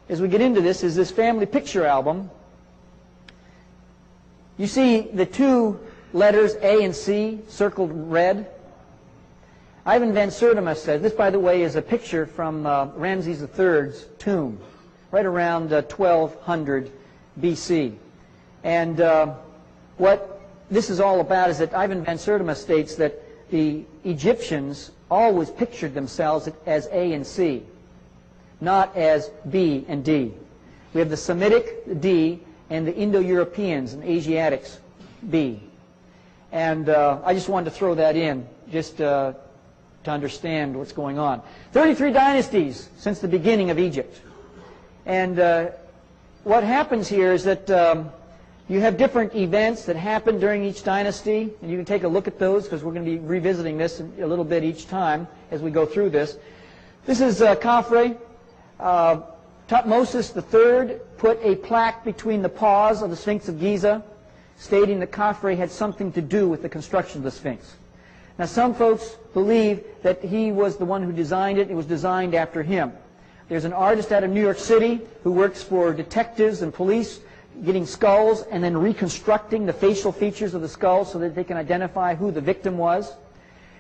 as we get into this is this family picture album. You see the two letters A and C circled red. Ivan van Sertima says, this by the way is a picture from Ramses III's tomb, right around 1200 BC. And what this is all about is that Ivan van Sertima states that the Egyptians always pictured themselves as A and C, not as B and D. We have the Semitic D and the Indo-Europeans and Asiatics B. And I just wanted to throw that in just to understand what's going on. 33 dynasties since the beginning of Egypt. And what happens here is that you have different events that happen during each dynasty, and you can take a look at those because we're going to be revisiting this a little bit each time as we go through this. This is Khafre. Thutmose III put a plaque between the paws of the Sphinx of Giza, stating that Khafre had something to do with the construction of the Sphinx. Now, some folks believe that he was the one who designed it. It was designed after him. There's an artist out of New York City who works for detectives and police, getting skulls and then reconstructing the facial features of the skulls so that they can identify who the victim was.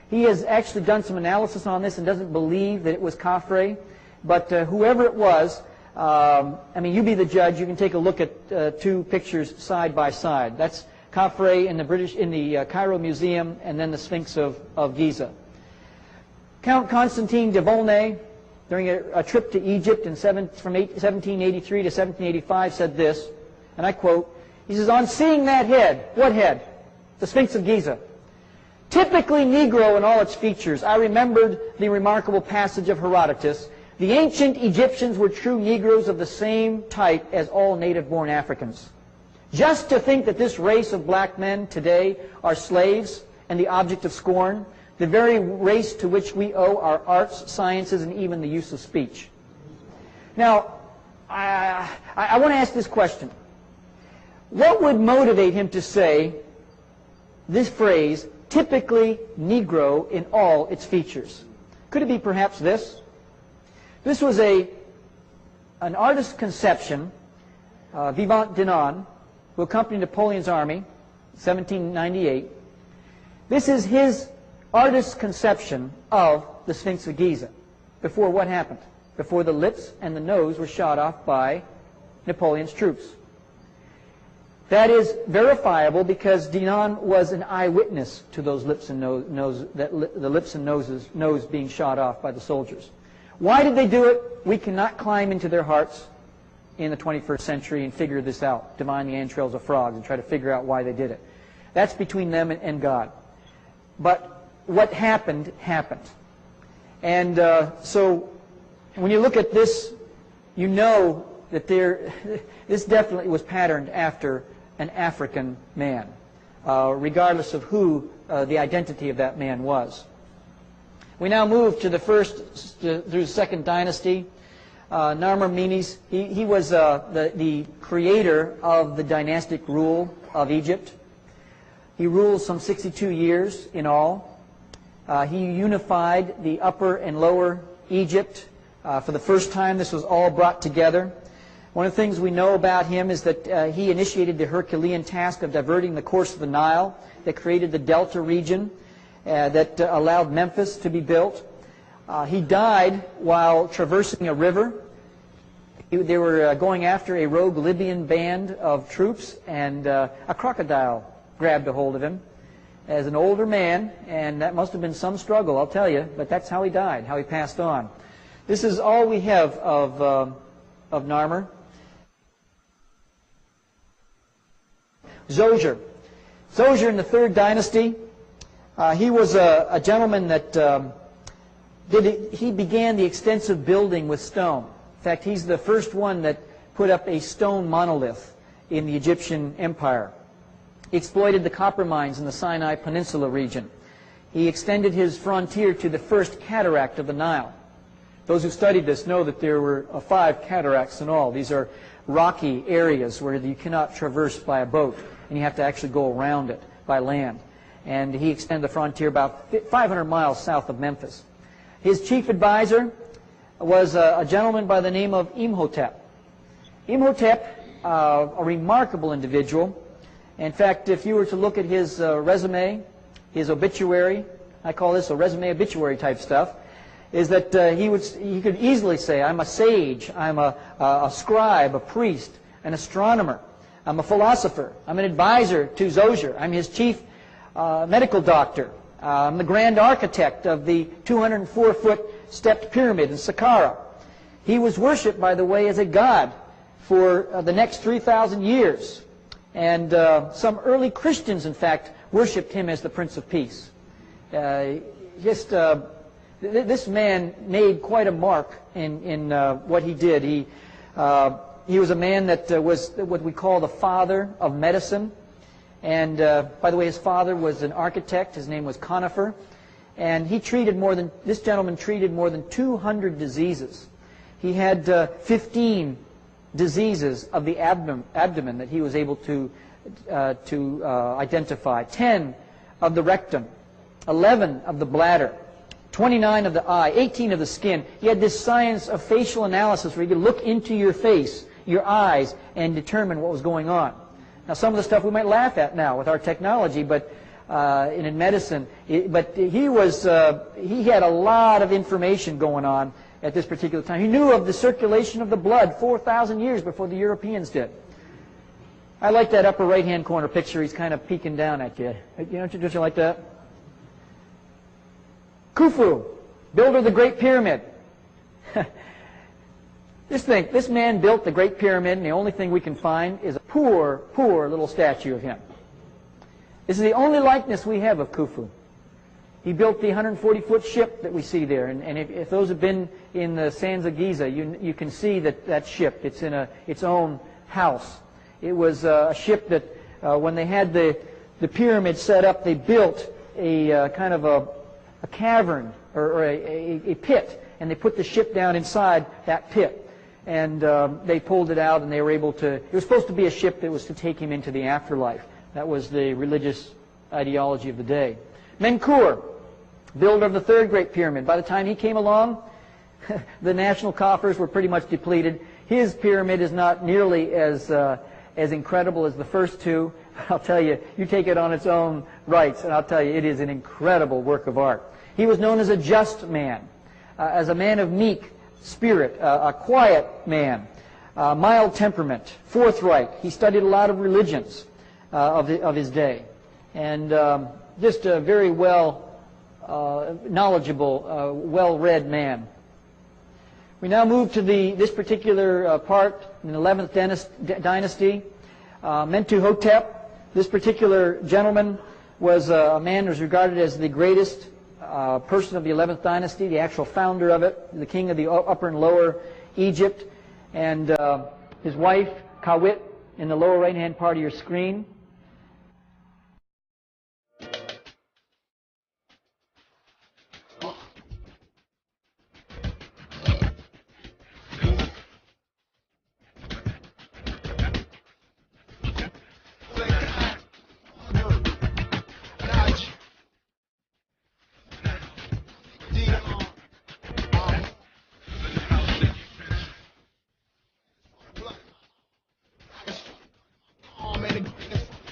He has actually done some analysis on this and doesn't believe that it was Khafre. But whoever it was, I mean, you be the judge. You can take a look at two pictures side by side. That's Khafre in the Cairo Museum, and then the Sphinx of Giza. Count Constantine de Volney, during a trip to Egypt from 1783 to 1785, said this, and I quote, he says, "On seeing that head," what head? The Sphinx of Giza. "Typically Negro in all its features, I remembered the remarkable passage of Herodotus, 'The ancient Egyptians were true Negroes of the same type as all native-born Africans.' Just to think that this race of black men today are slaves and the object of scorn, the very race to which we owe our arts, sciences, and even the use of speech." Now, I want to ask this question. What would motivate him to say this phrase, "typically Negro in all its features"? Could it be perhaps this? This was an artist's conception, Vivant Denon, who accompanied Napoleon's army, 1798. This is his artist's conception of the Sphinx of Giza. Before what happened? Before the lips and the nose were shot off by Napoleon's troops. That is verifiable because Denon was an eyewitness to those lips and the lips and nose being shot off by the soldiers. Why did they do it? We cannot climb into their hearts in the 21st century and figure this out, divine the entrails of frogs, and try to figure out why they did it. That's between them and God. But what happened, happened. And so when you look at this, you know that this definitely was patterned after an African man, regardless of who the identity of that man was. We now move to the first through the second dynasty. Narmer-Menes, he was the creator of the dynastic rule of Egypt. He ruled some 62 years in all. He unified the upper and lower Egypt. For the first time, this was all brought together. One of the things we know about him is that he initiated the Herculean task of diverting the course of the Nile that created the Delta region that allowed Memphis to be built. He died while traversing a river. They were going after a rogue Libyan band of troops, and a crocodile grabbed a hold of him as an older man, and that must have been some struggle, I'll tell you, but that's how he died, how he passed on. This is all we have of Narmer. Zoser. Zoser in the third dynasty, he was a gentleman that he began the extensive building with stone. In fact, he's the first one that put up a stone monolith in the Egyptian Empire. He exploited the copper mines in the Sinai Peninsula region. He extended his frontier to the first cataract of the Nile. Those who studied this know that there were 5 cataracts in all. These are rocky areas where you cannot traverse by a boat, and you have to actually go around it by land. And he extended the frontier about 500 miles south of Memphis. His chief advisor was a gentleman by the name of Imhotep. Imhotep, a remarkable individual. In fact, if you were to look at his resume, his obituary, I call this a resume obituary type stuff, is that he could easily say, I'm a sage, I'm a scribe, a priest, an astronomer, I'm a philosopher, I'm an advisor to Zoser, I'm his chief medical doctor, I'm the grand architect of the 204-foot stepped pyramid in Saqqara. He was worshipped, by the way, as a god for the next 3,000 years. And some early Christians, in fact, worshipped him as the Prince of Peace. This man made quite a mark in what he did. He was a man that was what we call the father of medicine. And by the way, his father was an architect. His name was Conifer. And this gentleman treated more than 200 diseases. He had 15 diseases of the abdomen that he was able to identify, 10 of the rectum, 11 of the bladder, 29 of the eye, 18 of the skin. He had this science of facial analysis where he could look into your face, your eyes, and determine what was going on. Now, some of the stuff we might laugh at now with our technology, but in medicine, he had a lot of information going on at this particular time. He knew of the circulation of the blood 4,000 years before the Europeans did. I like that upper right-hand corner picture. He's kind of peeking down at you. Don't you like that? Khufu, builder of the Great Pyramid. This man built the Great Pyramid, and the only thing we can find is a poor, poor little statue of him. This is the only likeness we have of Khufu. He built the 140-foot ship that we see there, and if those have been in the sands of Giza, you can see that ship. It's in its own house. It was a ship that when they had the pyramid set up, they built a kind of a cavern or a pit, and they put the ship down inside that pit, and they pulled it out, and they were able to. It was supposed to be a ship that was to take him into the afterlife. That was the religious ideology of the day. Menkaure, builder of the third Great Pyramid. By the time he came along, the national coffers were pretty much depleted. His pyramid is not nearly as incredible as the first two. I'll tell you, you take it on its own rights, and I'll tell you, it is an incredible work of art. He was known as a just man, as a man of meek spirit, a quiet man, mild temperament, forthright. He studied a lot of religions of his day, and just a very knowledgeable, well-read man. We now move to this particular part in the 11th dynasty, Mentuhotep. This particular gentleman was a man who was regarded as the greatest person of the 11th dynasty, the actual founder of it, the king of the upper and lower Egypt, and his wife, Kawit, in the lower right-hand part of your screen.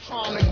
Trying to